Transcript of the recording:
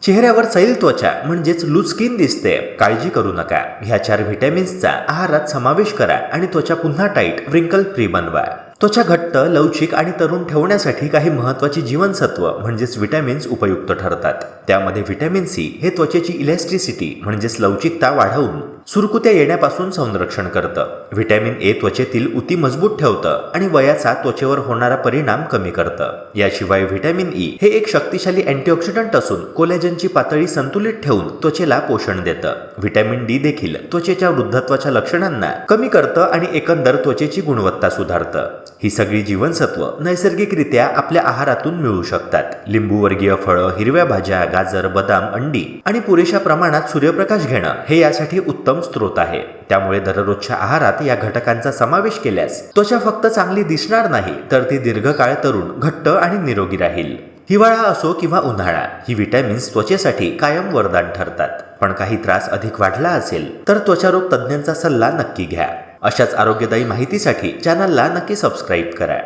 चेहऱ्यावर सैल त्वचा म्हणजेच लूज स्किन दिसते, काळजी करू नका. ह्या 4 व्हिटॅमिन्सचा आहारात समावेश करा आणि त्वचा पुन्हा टाईट, व्रिंकल फ्री बनवा. त्वचा घट्ट, लवचिक आणि तरुण ठेवण्यासाठी काही महत्त्वाची जीवनसत्व म्हणजेच विटॅमिन्स उपयुक्त ठरतात. त्यामध्ये व्हिटॅमिन सी हे त्वचेची इलॅस्टिसिटी म्हणजेच लवचिकता वाढवून सुरकुत्या येण्यापासून संरक्षण करतं. व्हिटॅमिन ए त्वचेतील उती मजबूत ठेवतं आणि वयाचा त्वचेवर होणारा परिणाम कमी करतं. याशिवाय व्हिटॅमिन ई हे एक शक्तिशाली अँटीऑक्सिडंट असून कोलॅजनची पातळी संतुलित ठेवून त्वचेला पोषण देतं. व्हिटॅमिन डी देखील त्वचेच्या वृद्धत्वाच्या लक्षणांना कमी करतं आणि एकंदर त्वचेची गुणवत्ता सुधारतं. ही सगळी जीवनसत्व नैसर्गिकरित्या आपल्या आहारातून मिळू शकतात. लिंबूवर्गीय फळं, हिरव्या भाज्या, गाजर, बदाम, अंडी आणि पुरेशा प्रमाणात सूर्यप्रकाश घेणं हे यासाठी उत्तम स्रोत आहे. त्यामुळे दररोजच्या आहारात या घटकांचा समावेश केल्यास त्वचा फक्त चांगली दिसणार नाही, तर ती दीर्घकाळ तरुण, घट्ट आणि निरोगी राहील. हिवाळा असो किंवा उन्हाळा, ही व्हिटॅमिन्स त्वचेसाठी कायम वरदान ठरतात. पण काही त्रास अधिक वाढला असेल तर त्वचारोग तज्ज्ञांचा सल्ला नक्की घ्या. अशाच आरोग्यदायी माहितीसाठी चॅनलला नक्की सबस्क्राईब करा.